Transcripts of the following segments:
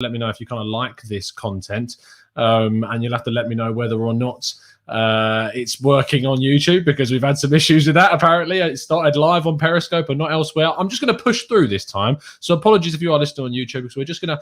let me know if you kind of like this content, and you'll have to let me know whether or not it's working on YouTube, because we've had some issues with that. Apparently it started live on Periscope and not elsewhere. I'm just going to push through this time, so apologies if you are listening on YouTube, because we're just going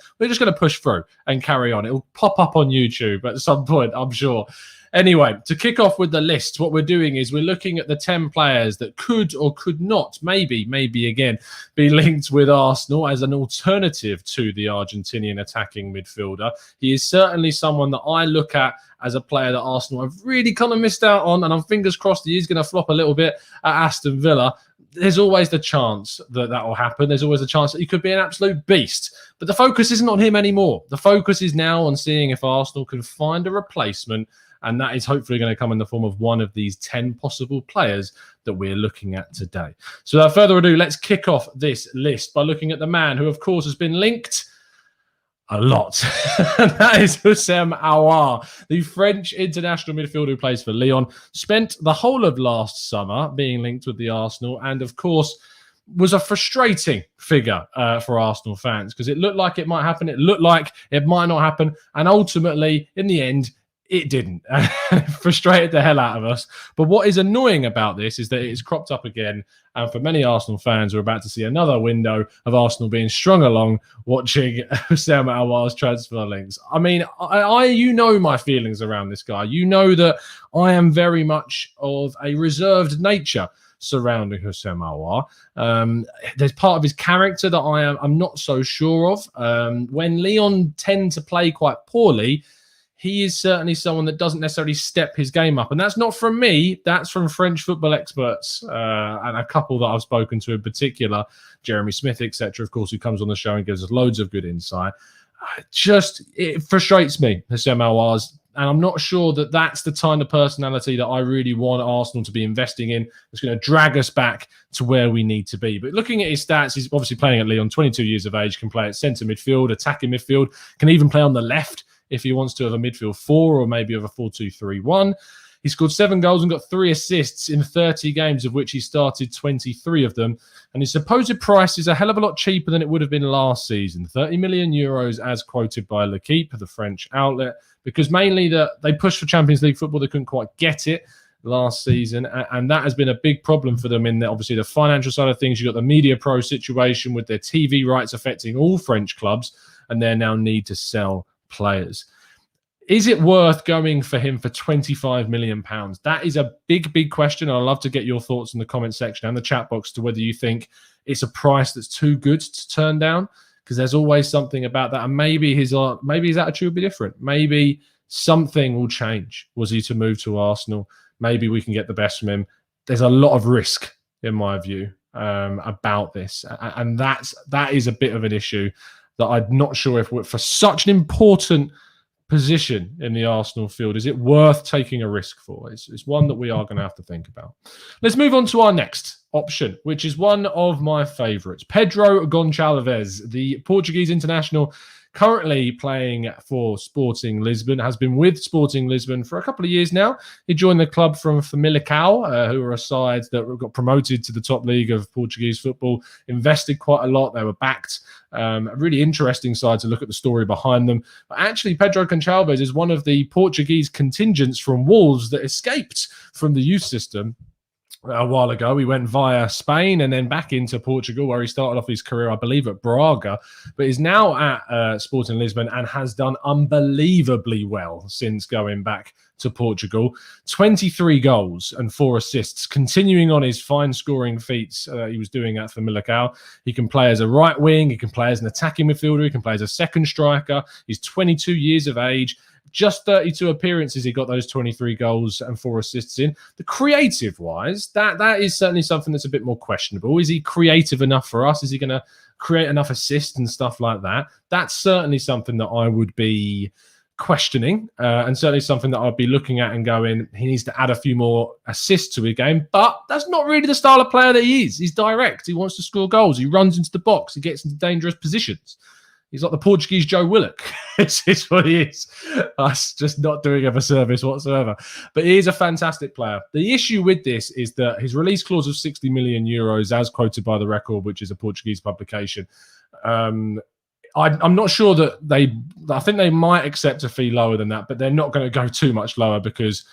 to push through and carry on. It'll pop up on YouTube at some point, I'm sure. Anyway, to kick off with the list, what we're doing is we're looking at the 10 players that could or could not, maybe again, be linked with Arsenal as an alternative to the Argentinian attacking midfielder. He is certainly someone that I look at as a player that Arsenal have really kind of missed out on, and I'm fingers crossed he is going to flop a little bit at Aston Villa. There's always the chance that will happen. There's always a chance that he could be an absolute beast. But the focus isn't on him anymore. The focus is now on seeing if Arsenal can find a replacement, and that is hopefully going to come in the form of one of these 10 possible players that we're looking at today. So without further ado, let's kick off this list by looking at the man who, of course, has been linked a lot. And that is Houssem Aouar, the French international midfielder who plays for Lyon. Spent the whole of last summer being linked with the Arsenal, and, of course, was a frustrating figure for Arsenal fans, because it looked like it might happen, it looked like it might not happen, and ultimately, in the end, it didn't. It frustrated the hell out of us. But what is annoying about this is that it has cropped up again, and for many Arsenal fans, we're about to see another window of Arsenal being strung along watching Houssem Aouar's transfer links. I mean, you know my feelings around this guy. You know that I am very much of a reserved nature surrounding Houssem Aouar. There's part of his character that I'm not so sure of. When Lyon tend to play quite poorly, he is certainly someone that doesn't necessarily step his game up. And that's not from me. That's from French football experts and a couple that I've spoken to in particular, Jeremy Smith, etc., of course, who comes on the show and gives us loads of good insight. It frustrates me, Houssem Aouar's. And I'm not sure that that's the kind of personality that I really want Arsenal to be investing in. It's going to drag us back to where we need to be. But looking at his stats, he's obviously playing at Lyon, 22 years of age, can play at centre midfield, attacking midfield, can even play on the left if he wants to have a midfield 4 or maybe have a 4-2-3-1. He scored 7 goals and got 3 assists in 30 games, of which he started 23 of them. And his supposed price is a hell of a lot cheaper than it would have been last season. 30 million euros as quoted by L'Équipe, the French outlet, because mainly they pushed for Champions League football. They couldn't quite get it last season. And that has been a big problem for them in obviously the financial side of things. You've got the Media Pro situation with their TV rights affecting all French clubs, and they now need to sell players. Is it worth going for him for £25 million? That is a big question. I'd love to get your thoughts in the comment section and the chat box to whether you think it's a price that's too good to turn down, because there's always something about that. And maybe his attitude will be different. Maybe something will change. Was he to move to Arsenal? Maybe we can get the best from him. There's a lot of risk, in my view, about this. And that is a bit of an issue that I'm not sure if for such an important position in the Arsenal field, is it worth taking a risk for? It's one that we are going to have to think about. Let's move on to our next option, which is one of my favourites. Pedro Goncalves, the Portuguese international, currently playing for Sporting Lisbon, has been with Sporting Lisbon for a couple of years now. He joined the club from Famalicão, who are a side that got promoted to the top league of Portuguese football, invested quite a lot. They were backed. A really interesting side to look at the story behind them. But actually, Pedro Goncalves is one of the Portuguese contingents from Wolves that escaped from the youth system a while ago. He went via Spain and then back into Portugal, where he started off his career, I believe, at Braga, but is now at Sporting Lisbon and has done unbelievably well since going back to Portugal. 23 goals and 4 assists, continuing on his fine scoring feats he was doing at Famalicão. He can play as a right wing, he can play as an attacking midfielder, he can play as a second striker. He's 22 years of age. Just 32 appearances, he got those 23 goals and 4 assists in. The creative-wise, that is certainly something that's a bit more questionable. Is he creative enough for us? Is he going to create enough assists and stuff like that? That's certainly something that I would be questioning, and certainly something that I'd be looking at and going, he needs to add a few more assists to his game. But that's not really the style of player that he is. He's direct. He wants to score goals. He runs into the box. He gets into dangerous positions. He's like the Portuguese Joe Willock. It's what he is. Us just not doing him a service whatsoever. But he is a fantastic player. The issue with this is that his release clause of 60 million euros, as quoted by The Record, which is a Portuguese publication, I'm not sure that I think they might accept a fee lower than that, but they're not going to go too much lower because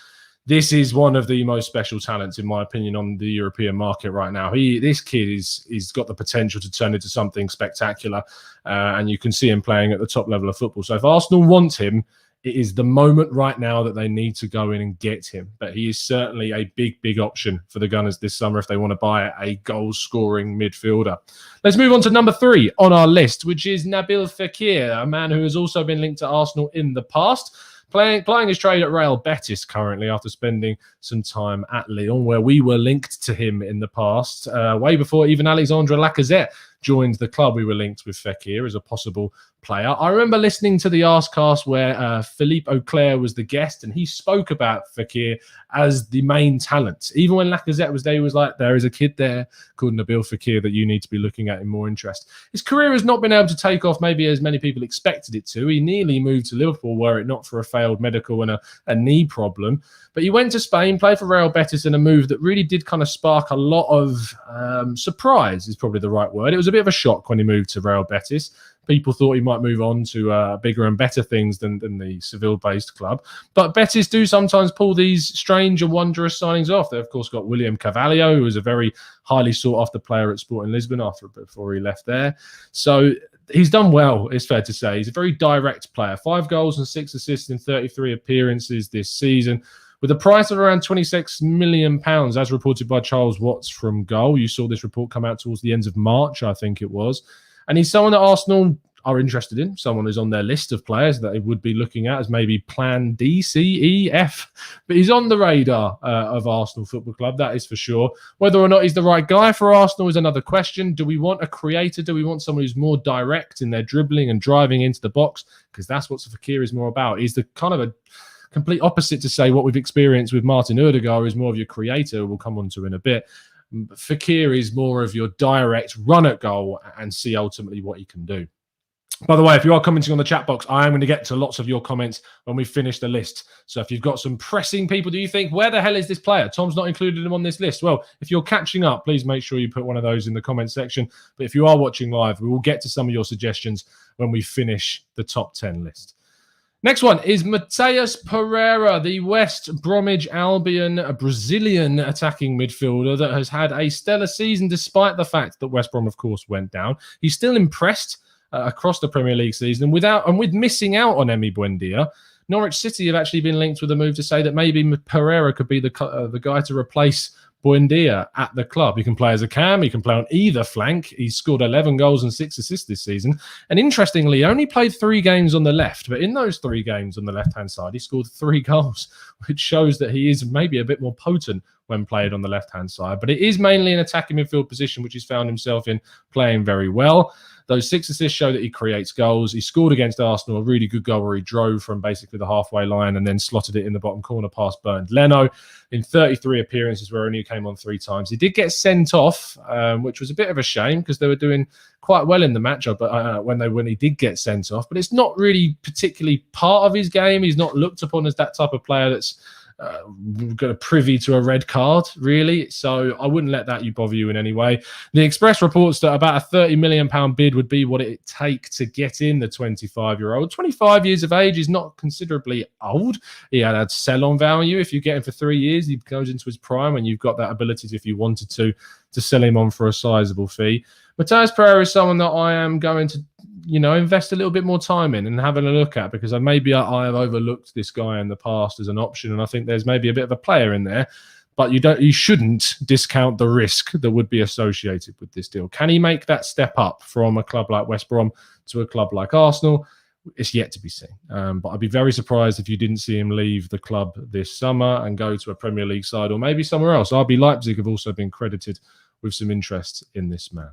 this is one of the most special talents, in my opinion, on the European market right now. This kid he's got the potential to turn into something spectacular, and you can see him playing at the top level of football. So if Arsenal want him, it is the moment right now that they need to go in and get him. But he is certainly a big option for the Gunners this summer if they want to buy a goal-scoring midfielder. Let's move on to number 3 on our list, which is Nabil Fekir, a man who has also been linked to Arsenal in the past. Playing his trade at Real Betis currently after spending some time at Lyon, where we were linked to him in the past. Way before even Alexandre Lacazette joined the club, we were linked with Fekir as a possible player. I remember listening to the Arscast where Philippe Auclair was the guest, and he spoke about Fekir as the main talent. Even when Lacazette was there, he was like, there is a kid there called Nabil Fekir that you need to be looking at in more interest. His career has not been able to take off maybe as many people expected it to. He nearly moved to Liverpool were it not for a failed medical and a knee problem. But he went to Spain, played for Real Betis in a move that really did kind of spark a lot of surprise is probably the right word. It was a bit of a shock when he moved to Real Betis. People thought he might move on to bigger and better things than the Seville-based club. But Betis do sometimes pull these strange and wondrous signings off. They've, of course, got William Cavallio, who was a very highly sought-after player at Sporting Lisbon before he left there. So he's done well, it's fair to say. He's a very direct player. 5 goals and 6 assists in 33 appearances this season, with a price of around £26 million, as reported by Charles Watts from Goal. You saw this report come out towards the end of March, I think it was. And he's someone that Arsenal are interested in, someone who's on their list of players that they would be looking at as maybe plan D, C, E, F. But he's on the radar of Arsenal Football Club, that is for sure. Whether or not he's the right guy for Arsenal is another question. Do we want a creator? Do we want someone who's more direct in their dribbling and driving into the box? Because that's what Fekir is more about. He's the kind of a complete opposite to say what we've experienced with Martin Odegaard is more of your creator, we'll come on to in a bit. Fekir is more of your direct run at goal and see ultimately what he can do. By the way, if you are commenting on the chat box, I am going to get to lots of your comments when we finish the list. So if you've got some pressing people, do you think, where the hell is this player? Tom's not included him on this list. Well, if you're catching up, please make sure you put one of those in the comment section. But if you are watching live, we will get to some of your suggestions when we finish the top 10 list. Next one is Matthias Pereira, the West Bromwich Albion, a Brazilian attacking midfielder that has had a stellar season despite the fact that West Brom, of course, went down. He's still impressed across the Premier League season with missing out on Emi Buendia. Norwich City have actually been linked with a move to say that maybe Pereira could be the guy to replace Buendia at the club. He can play as a cam. He can play on either flank. He's scored 11 goals and 6 assists this season. And interestingly, he only played 3 games on the left. But in those 3 games on the left-hand side, he scored 3 goals, which shows that he is maybe a bit more potent when played on the left-hand side. But it is mainly an attacking midfield position, which he's found himself in playing very well. Those 6 assists show that he creates goals. He scored against Arsenal, a really good goal where he drove from basically the halfway line and then slotted it in the bottom corner past Bernd Leno in 33 appearances where only came on 3 times. He did get sent off, which was a bit of a shame because they were doing quite well in the matchup when he did get sent off. But it's not really particularly part of his game. He's not looked upon as that type of player that's got a privy to a red card, really. So I wouldn't let that bother you in any way. The Express reports that about a £30 million bid would be what it'd take to get in the 25-year-old. 25 years of age is not considerably old. He had a sell-on value. If you get him for 3 years, he goes into his prime, and you've got that ability to, if you wanted to sell him on for a sizable fee. Matthias Pereira is someone that I am going to invest a little bit more time in and having a look at, because maybe I have overlooked this guy in the past as an option, and I think there's maybe a bit of a player in there, but you shouldn't discount the risk that would be associated with this deal. Can he make that step up from a club like West Brom to a club like Arsenal? It's yet to be seen. But I'd be very surprised if you didn't see him leave the club this summer and go to a Premier League side or maybe somewhere else. RB Leipzig have also been credited with some interest in this man.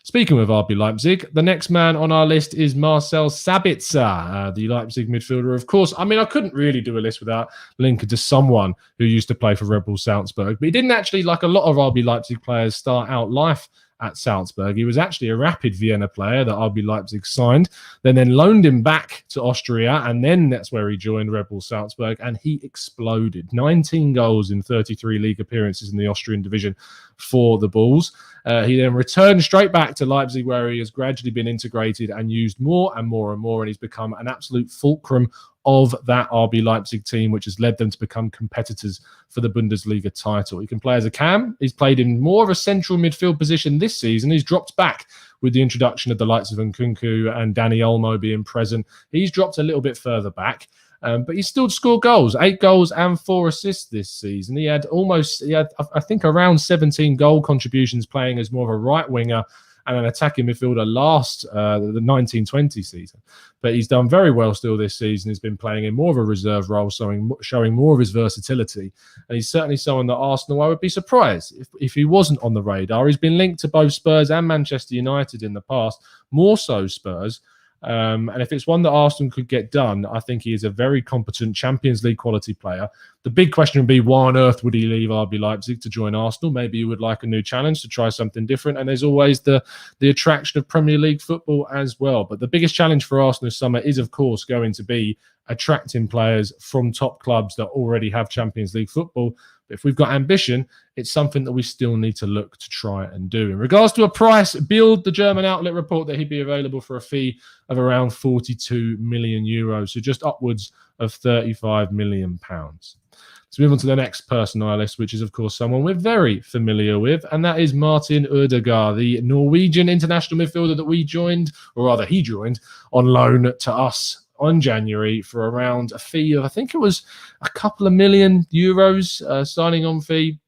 Speaking of RB Leipzig, the next man on our list is Marcel Sabitzer, the Leipzig midfielder. Of course, I couldn't really do a list without linking to someone who used to play for Red Bull Salzburg. But he didn't actually, like a lot of RB Leipzig players, start out life at Salzburg. He was actually a Rapid Vienna player that RB Leipzig signed, then loaned him back to Austria, and then that's where he joined Red Bull Salzburg, and he exploded. 19 goals in 33 league appearances in the Austrian division for the Bulls. He then returned straight back to Leipzig, where he has gradually been integrated and used more and more and more, and he's become an absolute fulcrum of that RB Leipzig team, which has led them to become competitors for the Bundesliga title. He can play as a cam. He's played in more of a central midfield position this season. He's dropped back with the introduction of the likes of Nkunku and Dani Olmo being present. He's dropped a little bit further back. But he still scored goals, 8 goals and 4 assists this season. He had, I think, around 17 goal contributions playing as more of a right winger and an attacking midfielder last the 1920 season. But he's done very well still this season. He's been playing in more of a reserve role, showing more of his versatility. And he's certainly someone that Arsenal, I would be surprised if he wasn't on the radar. He's been linked to both Spurs and Manchester United in the past, more so Spurs. And if it's one that Arsenal could get done, I think he is a very competent Champions League quality player. The big question would be, why on earth would he leave RB Leipzig to join Arsenal? Maybe he would like a new challenge to try something different. And there's always the attraction of Premier League football as well. But the biggest challenge for Arsenal this summer is, of course, going to be attracting players from top clubs that already have Champions League football. But if we've got ambition, it's something that we still need to look to try and do. In regards to a price, Bild, the German outlet, report that he'd be available for a fee of around 42 million euros, so just upwards of 35 million pounds. Let's move on to the next person on our list, which is, of course, someone we're very familiar with, and that is Martin Odegaard, the Norwegian international midfielder that we joined, or rather he joined, on loan to us on January for around a fee of, I think it was a couple of million euros signing on fee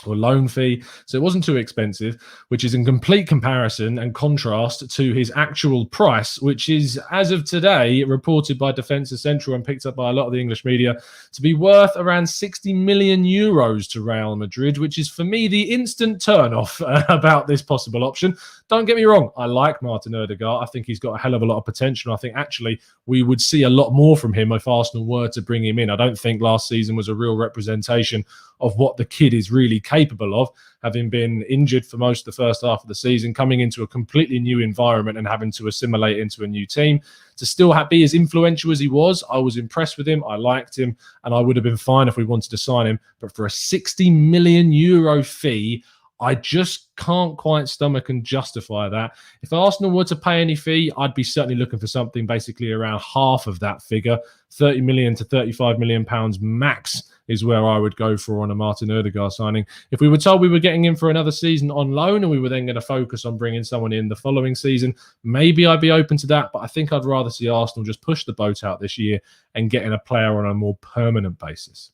or loan fee. So it wasn't too expensive, which is in complete comparison and contrast to his actual price, which is, as of today, reported by Defensa Central and picked up by a lot of the English media to be worth around 60 million euros to Real Madrid, which is, for me, the instant turn-off about this possible option. Don't get me wrong, I like Martin Odegaard. I think he's got a hell of a lot of potential. I think, actually, we would see a lot more from him if Arsenal were to bring him in. I don't think last season was a real representation of what the kid is really capable of, having been injured for most of the first half of the season, coming into a completely new environment and having to assimilate into a new team. To still be as influential as he was, I was impressed with him. I liked him, and I would have been fine if we wanted to sign him. But for a 60 million euro fee, I just can't quite stomach and justify that. If Arsenal were to pay any fee, I'd be certainly looking for something basically around half of that figure. 30 million to 35 million pounds max is where I would go for on a Martin Odegaard signing. If we were told we were getting him for another season on loan and we were then going to focus on bringing someone in the following season, maybe I'd be open to that. But I think I'd rather see Arsenal just push the boat out this year and getting a player on a more permanent basis.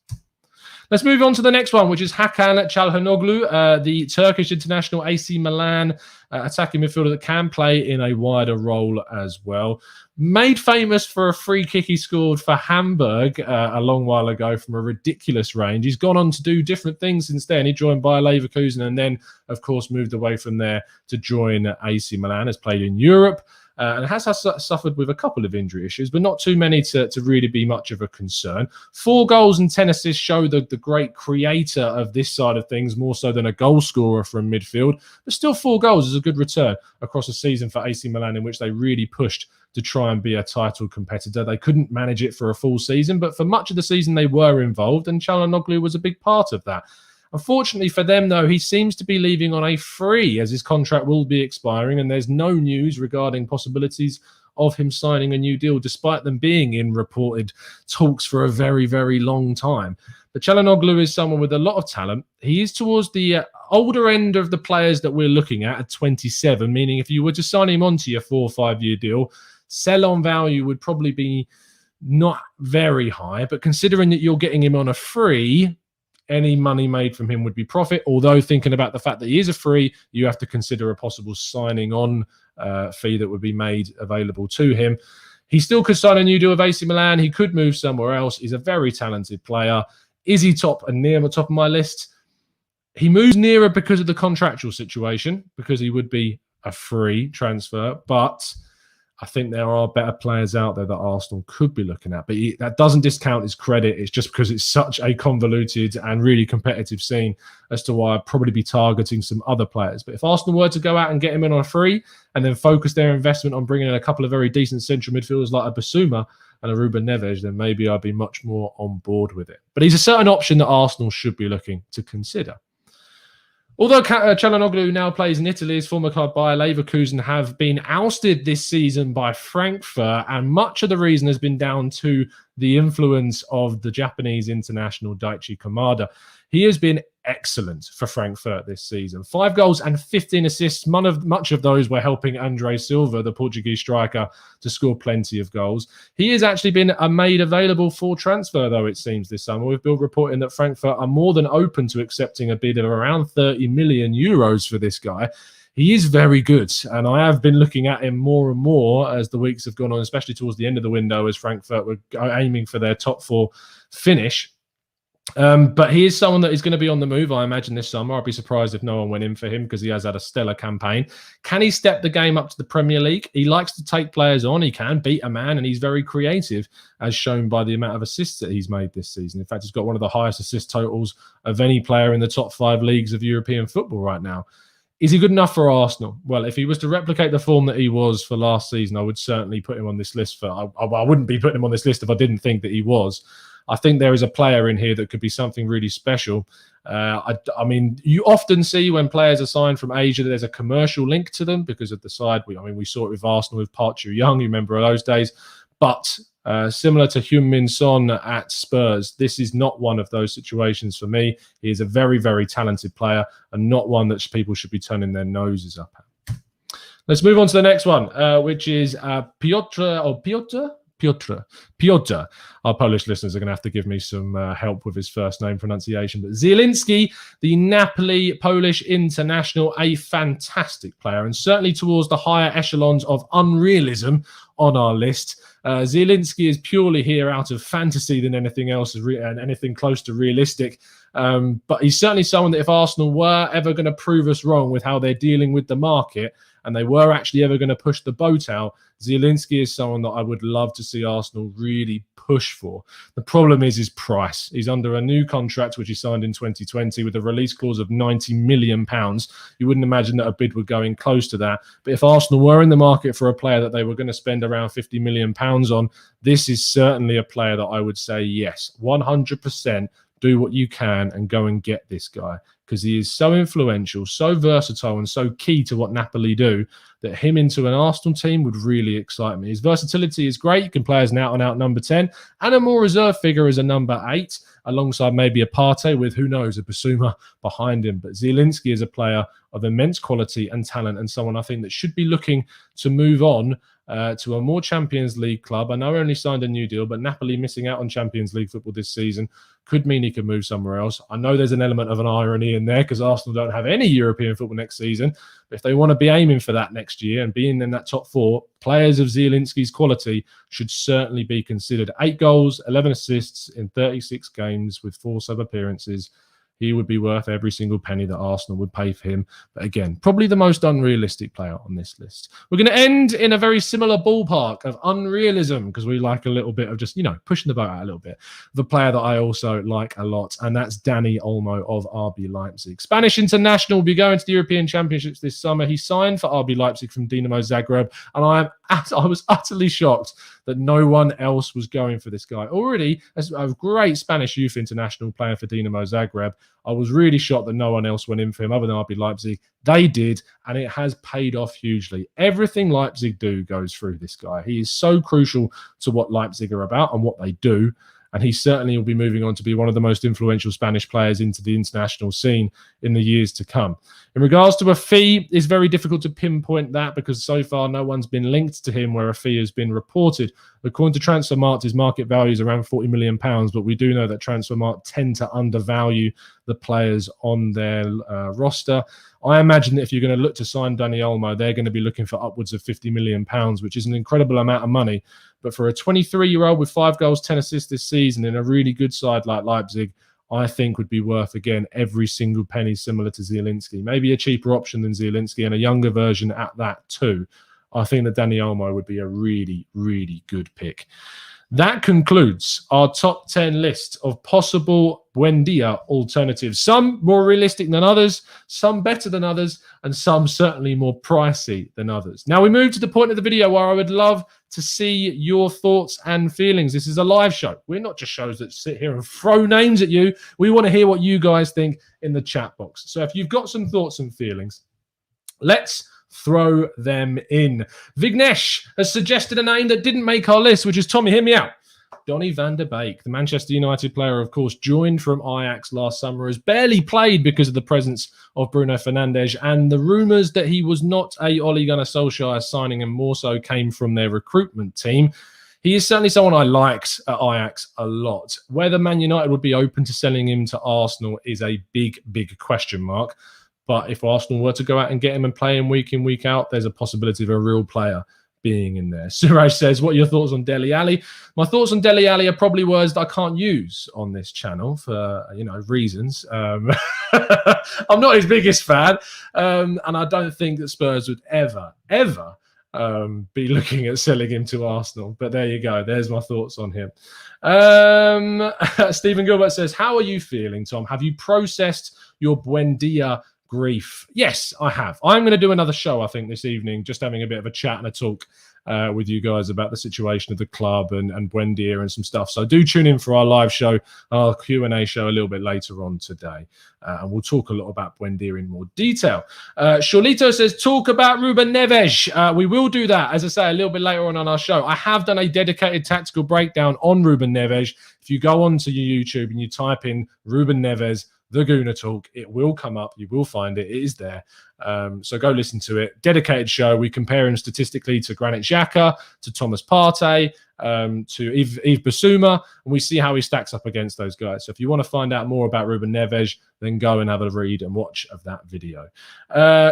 Let's move on to the next one, which is Hakan Calhanoglu, the Turkish international AC Milan attacking midfielder that can play in a wider role as well. Made famous for a free kick he scored for Hamburg a long while ago from a ridiculous range. He's gone on to do different things since then. He joined Bayer Leverkusen and then, of course, moved away from there to join AC Milan. Has played in Europe. And has suffered with a couple of injury issues, but not too many to really be much of a concern. 4 goals and 10 assists show the great creator of this side of things, more so than a goal scorer from midfield. But still, 4 goals is a good return across a season for AC Milan, in which they really pushed to try and be a title competitor. They couldn't manage it for a full season, but for much of the season they were involved, and Calhanoglu was a big part of that. Unfortunately for them, though, he seems to be leaving on a free, as his contract will be expiring, and there's no news regarding possibilities of him signing a new deal, despite them being in reported talks for a very, very long time. But Calhanoglu is someone with a lot of talent. He is towards the older end of the players that we're looking at 27, meaning if you were to sign him onto your 4 or 5 year deal, sell-on value would probably be not very high, but considering that you're getting him on a free, any money made from him would be profit. Although, thinking about the fact that he is a free, you have to consider a possible signing on fee that would be made available to him. He still could sign a new deal with AC Milan. He could move somewhere else. He's a very talented player. Is he top and near the top of my list? He moves nearer because of the contractual situation, because he would be a free transfer. But I think there are better players out there that Arsenal could be looking at. But that doesn't discount his credit. It's just because it's such a convoluted and really competitive scene as to why I'd probably be targeting some other players. But if Arsenal were to go out and get him in on a free and then focus their investment on bringing in a couple of very decent central midfielders like a Basuma and a Ruben Neves, then maybe I'd be much more on board with it. But he's a certain option that Arsenal should be looking to consider. Although Calhanoglu now plays in Italy, his former club Bayer Leverkusen have been ousted this season by Frankfurt, and much of the reason has been down to the influence of the Japanese international Daichi Kamada. He has been excellent for Frankfurt this season. 5 goals and 15 assists. Much of those were helping Andre Silva, the Portuguese striker, to score plenty of goals. He has actually been made available for transfer, though, it seems, this summer, with Bill reporting that Frankfurt are more than open to accepting a bid of around 30 million euros for this guy. He is very good, and I have been looking at him more and more as the weeks have gone on, especially towards the end of the window as Frankfurt were aiming for their top 4 finish. But he is someone that is going to be on the move, I imagine, this summer. I'd be surprised if no one went in for him because he has had a stellar campaign. Can he step the game up to the Premier League? He likes to take players on. He can beat a man, and he's very creative, as shown by the amount of assists that he's made this season. In fact, he's got one of the highest assist totals of any player in the top 5 leagues of European football right now. Is he good enough for Arsenal? Well, if he was to replicate the form that he was for last season, I would certainly put him on this list. I wouldn't be putting him on this list if I didn't think that he was. I think there is a player in here that could be something really special. I mean, you often see when players are signed from Asia that there's a commercial link to them because of the side. We saw it with Arsenal with Park Ju-young, you remember those days. But similar to Heung-min Son at Spurs, this is not one of those situations for me. He is a very, very talented player and not one that people should be turning their noses up at. Let's move on to the next one, which is Piotr. Our Polish listeners are going to have to give me some help with his first name pronunciation. But Zielinski, the Napoli Polish international, a fantastic player, and certainly towards the higher echelons of unrealism on our list. Zielinski is purely here out of fantasy than anything else and anything close to realistic. But he's certainly someone that if Arsenal were ever going to prove us wrong with how they're dealing with the market, and they were actually ever going to push the boat out, Zielinski is someone that I would love to see Arsenal really push for. The problem is his price. He's under a new contract, which he signed in 2020 with a release clause of £90 million. You wouldn't imagine that a bid would go in close to that. But if Arsenal were in the market for a player that they were going to spend around £50 million on, this is certainly a player that I would say, yes, 100%. Do what you can and go and get this guy because he is so influential, so versatile and so key to what Napoli do that him into an Arsenal team would really excite me. His versatility is great. You can play as an out-and-out number 10 and a more reserved figure as a number 8 alongside maybe a Partey with, who knows, a Basuma behind him. But Zielinski is a player of immense quality and talent and someone I think that should be looking to move on to a more Champions League club. I know he only signed a new deal, but Napoli missing out on Champions League football this season could mean he could move somewhere else. I know there's an element of an irony in there because Arsenal don't have any European football next season. But if they want to be aiming for that next year and being in that top 4, players of Zielinski's quality should certainly be considered. 8 goals, 11 assists in 36 games with 4 sub-appearances. He would be worth every single penny that Arsenal would pay for him. But again, probably the most unrealistic player on this list. We're going to end in a very similar ballpark of unrealism because we like a little bit of just, pushing the boat out a little bit. The player that I also like a lot, and that's Dani Olmo of RB Leipzig. Spanish international will be going to the European Championships this summer. He signed for RB Leipzig from Dinamo Zagreb, and I was utterly shocked that no one else was going for this guy. Already, as a great Spanish youth international player for Dinamo Zagreb, I was really shocked that no one else went in for him other than RB Leipzig. They did, and it has paid off hugely. Everything Leipzig do goes through this guy. He is so crucial to what Leipzig are about and what they do. And he certainly will be moving on to be one of the most influential Spanish players into the international scene in the years to come. In regards to a fee, it's very difficult to pinpoint that because so far no one's been linked to him where a fee has been reported. According to Transfermarkt, his market value is around £40 million, but we do know that Transfermarkt tend to undervalue the players on their roster. I imagine that if you're going to look to sign Dani Olmo, they're going to be looking for upwards of £50 million, which is an incredible amount of money. But for a 23-year-old with 5 goals, 10 assists this season in a really good side like Leipzig, I think would be worth, again, every single penny, similar to Zielinski. Maybe a cheaper option than Zielinski and a younger version at that too. I think that Dani Olmo would be a really, really good pick. That concludes our top 10 list of possible Buendia alternatives. Some more realistic than others, some better than others, and some certainly more pricey than others. Now we move to the point of the video where I would love to see your thoughts and feelings. This is a live show. We're not just shows that sit here and throw names at you. We want to hear what you guys think in the chat box. So if you've got some thoughts and feelings, let's throw them in. Vignesh has suggested a name that didn't make our list, which is Tommy, hear me out. Donnie Van Der Beek, the Manchester United player, of course, joined from Ajax last summer, has barely played because of the presence of Bruno Fernandes, and the rumours that he was not a Ole Gunnar Solskjaer signing and more so came from their recruitment team. He is certainly someone I liked at Ajax a lot. Whether Man United would be open to selling him to Arsenal is a big, big question mark. But if Arsenal were to go out and get him and play him week in, week out, there's a possibility of a real player being in there. Suraj says, what are your thoughts on Dele Alli? My thoughts on Dele Alli are probably words that I can't use on this channel for, reasons. I'm not his biggest fan. And I don't think that Spurs would ever be looking at selling him to Arsenal. But there you go. There's my thoughts on him. Stephen Gilbert says, how are you feeling, Tom? Have you processed your Buendia grief? Yes, I have. I'm going to do another show, I think, this evening, just having a bit of a chat and a talk with you guys about the situation of the club and Buendia and some stuff. So do tune in for our live show, our Q&A show a little bit later on today. And we'll talk a lot about Buendia in more detail. Sholito says, talk about Ruben Neves. We will do that, as I say, a little bit later on our show. I have done a dedicated tactical breakdown on Ruben Neves. If you go onto your YouTube and you type in Ruben Neves, the Gooner Talk, it will come up. You will find it. It is there. So go listen to it. Dedicated show. We compare him statistically to Granit Xhaka, to Thomas Partey, to Yves Bissouma, and we see how he stacks up against those guys. So if you want to find out more about Ruben Neves, then go and have a read and watch of that video.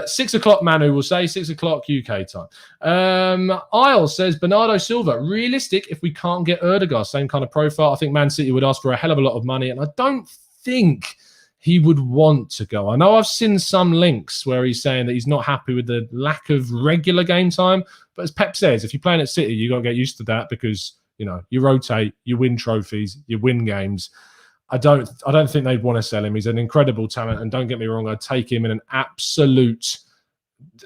6 o'clock, Manu will say, 6 o'clock UK time. Isle says, Bernardo Silva, realistic if we can't get Erdoga, same kind of profile. I think Man City would ask for a hell of a lot of money, and I don't think he would want to go. I know I've seen some links where he's saying that he's not happy with the lack of regular game time. But as Pep says, if you're playing at City, you got to get used to that because, you rotate, you win trophies, you win games. I don't think they'd want to sell him. He's an incredible talent. And don't get me wrong, I'd take him in an absolute,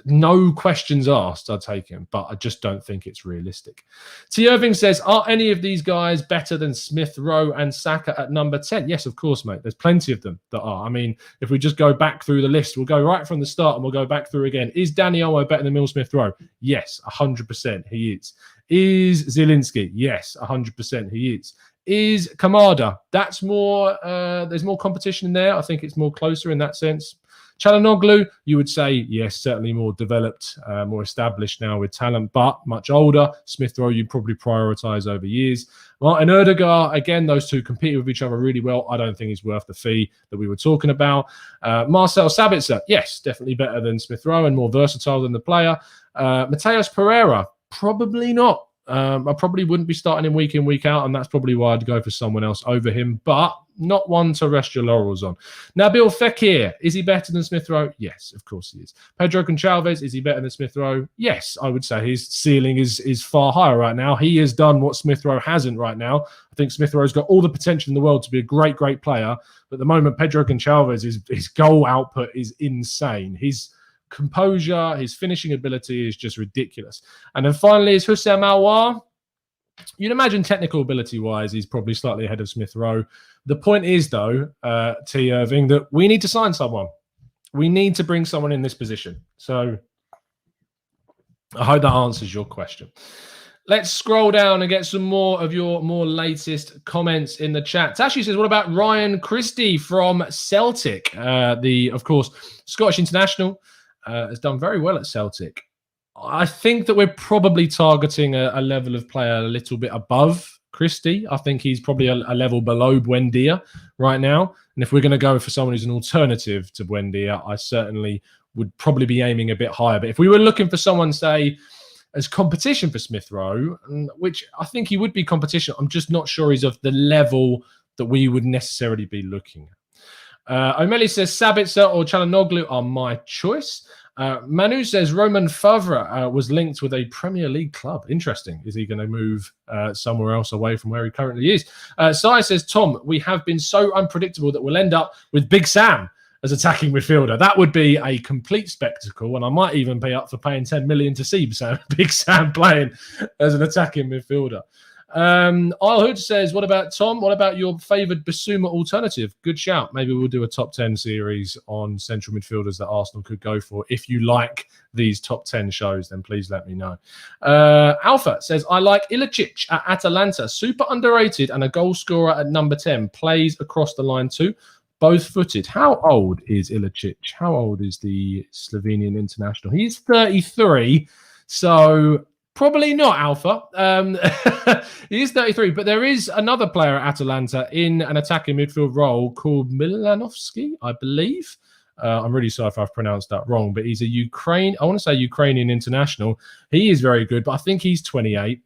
no questions asked, I'd take him. But I just don't think it's realistic. T. Irving says, are any of these guys better than Smith Rowe and Saka at number 10? Yes, of course, mate. There's plenty of them that are. I mean, if we just go back through the list, we'll go right from the start and we'll go back through again. Is Dani Olmo better than Emile Smith Rowe? Yes, 100% he is. Is Zielinski? Yes, 100% he is. Is Kamada? That's more, there's more competition in there. I think it's more closer in that sense. Calhanoglu, you would say, yes, certainly more developed, more established now with talent, but much older. Smith Rowe, you'd probably prioritise over years. Martin Erdoga, again, those two compete with each other really well. I don't think he's worth the fee that we were talking about. Marcel Sabitzer, yes, definitely better than Smith Rowe and more versatile than the player. Matheus Pereira, probably not. I probably wouldn't be starting him week in, week out, and that's probably why I'd go for someone else over him, but not one to rest your laurels on. Nabil Fekir, is he better than Smith Rowe? Yes, of course he is. Pedro Goncalves, is he better than Smith Rowe? Yes, I would say his ceiling is far higher right now. He has done what Smith Rowe hasn't right now. I think Smith Rowe's got all the potential in the world to be a great, great player, but at the moment, Pedro Goncalves, his goal output is insane. His composure, his finishing ability is just ridiculous. And then finally is Houssem Aouar. You'd imagine technical ability-wise, he's probably slightly ahead of Smith Rowe. The point is, though, T. Irving, that we need to sign someone. We need to bring someone in this position. So I hope that answers your question. Let's scroll down and get some more of your more latest comments in the chat. Tashi says, what about Ryan Christie from Celtic? Of course, Scottish international. Has done very well at Celtic. I think that we're probably targeting a level of player a little bit above Christie. I think he's probably a level below Buendia right now. And if we're going to go for someone who's an alternative to Buendia, I certainly would probably be aiming a bit higher. But if we were looking for someone, say, as competition for Smith Rowe, which I think he would be competition, I'm just not sure he's of the level that we would necessarily be looking at. O'Malley says Sabitzer or Calhanoglu are my choice. Manu says Roman Favre was linked with a Premier League club. Interesting. Is he going to move somewhere else away from where he currently is? Sai says, Tom, we have been so unpredictable that we'll end up with Big Sam as attacking midfielder. That would be a complete spectacle, and I might even pay up for paying 10 million to see Big Sam playing as an attacking midfielder. Hood says, what about Tom? What about your favoured Basuma alternative? Good shout. Maybe we'll do a top 10 series on central midfielders that Arsenal could go for. If you like these top 10 shows, then please let me know. Alpha says, I like Ilicic at Atalanta. Super underrated and a goal scorer at number 10. Plays across the line too. Both footed. How old is Ilicic? How old is the Slovenian international? He's 33. So probably not, Alpha. He is 33, but there is another player at Atalanta in an attacking midfield role called Malinowski, I believe. I'm really sorry if I've pronounced that wrong, but he's a Ukrainian international. He is very good, but I think he's 28.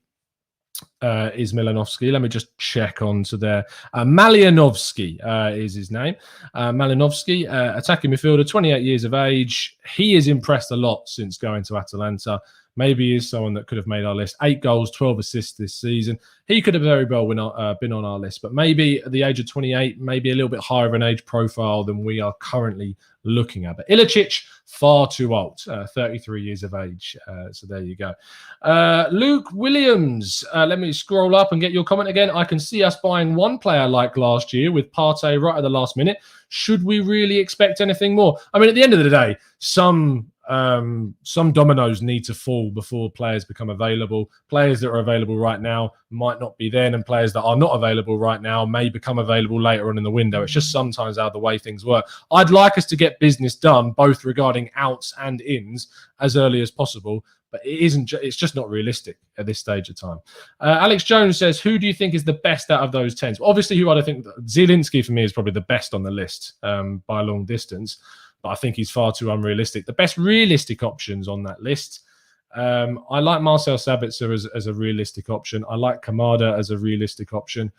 Is Malinowski. Let me just check onto there. Malinowski is his name. Malinowski, attacking midfielder, 28 years of age. He has impressed a lot since going to Atalanta. Maybe he is someone that could have made our list. 8 goals, 12 assists this season. He could have very well been on our list, but maybe at the age of 28, maybe a little bit higher of an age profile than we are currently looking at. But Ilicic, far too old, 33 years of age. So there you go. Luke Williams, let me scroll up and get your comment again. I can see us buying one player like last year with Partey right at the last minute. Should we really expect anything more? I mean, at the end of the day, some dominoes need to fall before players become available. Players that are available right now might not be then, and players that are not available right now may become available later on in the window. It's just sometimes how the way things work. I'd like us to get business done, both regarding outs and ins, as early as possible, but it's just not realistic at this stage of time. Alex Jones says, who do you think is the best out of those 10s? Well, obviously, who I think Zielinski for me is probably the best on the list by a long distance. But I think he's far too unrealistic. The best realistic options on that list, I like Marcel Sabitzer as a realistic option. I like Kamada as a realistic option.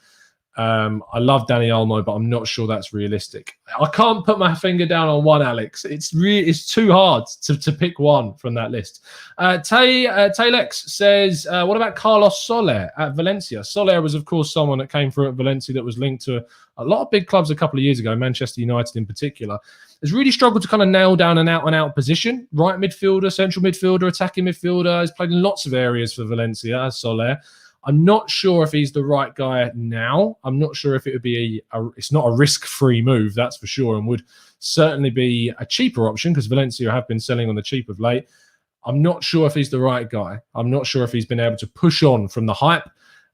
I love Dani Olmo, but I'm not sure that's realistic. I can't put my finger down on one, Alex. It's too hard to pick one from that list. Taylex says, what about Carlos Soler at Valencia? Soler was, of course, someone that came through at Valencia that was linked to a lot of big clubs a couple of years ago, Manchester United in particular. Has really struggled to kind of nail down an out-and-out position. Right midfielder, central midfielder, attacking midfielder. He's played in lots of areas for Valencia, Soler. I'm not sure if he's the right guy now. I'm not sure if it would be it's not a risk-free move, that's for sure, and would certainly be a cheaper option because Valencia have been selling on the cheap of late. I'm not sure if he's the right guy. I'm not sure if he's been able to push on from the hype,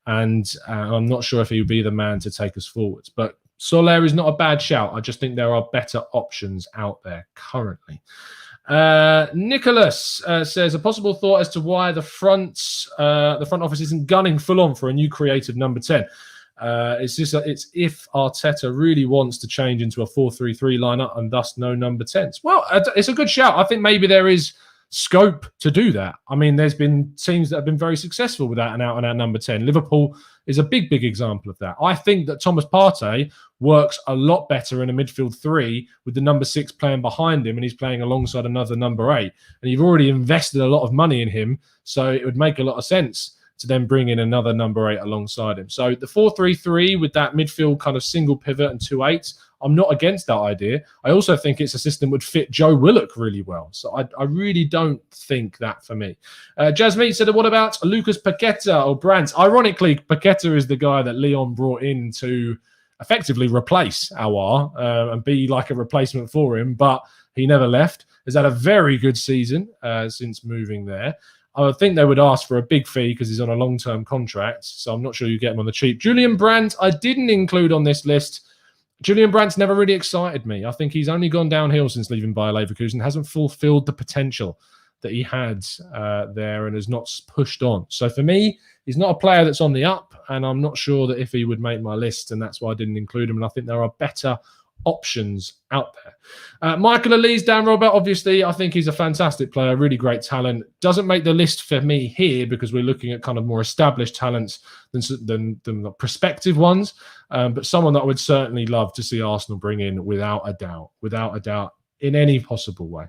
and I'm not sure if he would be the man to take us forwards. But Soler is not a bad shout. I just think there are better options out there currently. Nicholas says, a possible thought as to why the front office isn't gunning full on for a new creative number 10. It's if Arteta really wants to change into a 4-3-3 lineup and thus no number 10s. Well, it's a good shout. I think maybe there is scope to do that. I mean, there's been teams that have been very successful without an out-and-out number 10. Liverpool is a big example of that. I think that Thomas Partey works a lot better in a midfield 3 with the number 6 playing behind him and he's playing alongside another number 8. And you've already invested a lot of money in him, so it would make a lot of sense to then bring in another number 8 alongside him. So the 4-3-3 with that midfield kind of single pivot and 2 8s, I'm not against that idea. I also think it's a system that would fit Joe Willock really well. So I really don't think that for me. Jasmine said, what about Lucas Paqueta or Brandt? Ironically, Paqueta is the guy that Leon brought in to effectively replace Aouar and be like a replacement for him, but he never left. Has had a very good season since moving there. I would think they would ask for a big fee because he's on a long-term contract, so I'm not sure you get him on the cheap. Julian Brandt, I didn't include on this list. Julian Brandt's never really excited me. I think he's only gone downhill since leaving Bayer Leverkusen, hasn't fulfilled the potential that he had there and has not pushed on. So for me, he's not a player that's on the up, and I'm not sure that if he would make my list, and that's why I didn't include him, and I think there are better options out there. Michael Elise, Dan Robert, obviously, I think he's a fantastic player, really great talent. Doesn't make the list for me here because we're looking at kind of more established talents than the prospective ones, but someone that I would certainly love to see Arsenal bring in without a doubt, in any possible way.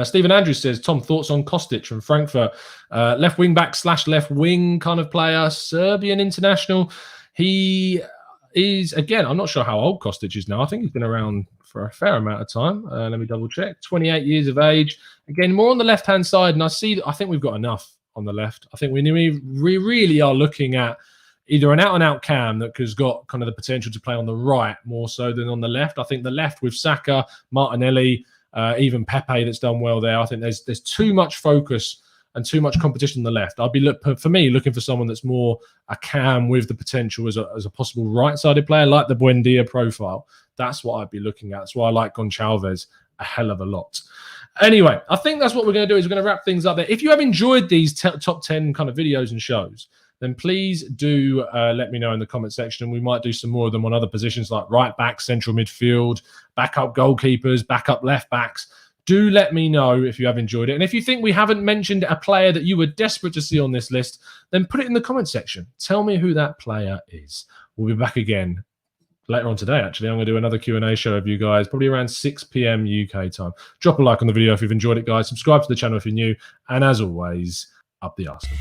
Stephen Andrews says, Tom, thoughts on Kostic from Frankfurt? Left wing back / left wing kind of player, Serbian international. He is, again, I'm not sure how old Kostic is now. I think he's been around for a fair amount of time. Let me double check. 28 years of age. Again, more on the left-hand side. And I think we've got enough on the left. I think we really are looking at either an out-and-out cam that has got kind of the potential to play on the right more so than on the left. I think the left with Saka, Martinelli, even Pepe that's done well there. I think there's too much focus and too much competition on the left. I'd be looking for someone that's more a cam with the potential as a possible right-sided player, like the Buendia profile. That's what I'd be looking at. That's why I like Goncalves a hell of a lot. Anyway, I think that's what we're going to do, is we're going to wrap things up there. If you have enjoyed these top 10 kind of videos and shows, then please do let me know in the comment section, and we might do some more of them on other positions like right back, central midfield, backup goalkeepers, backup left backs. Do let me know if you have enjoyed it. And if you think we haven't mentioned a player that you were desperate to see on this list, then put it in the comment section. Tell me who that player is. We'll be back again later on today, actually. I'm going to do another Q&A show of you guys, probably around 6 p.m. UK time. Drop a like on the video if you've enjoyed it, guys. Subscribe to the channel if you're new. And as always, up the Arsenal.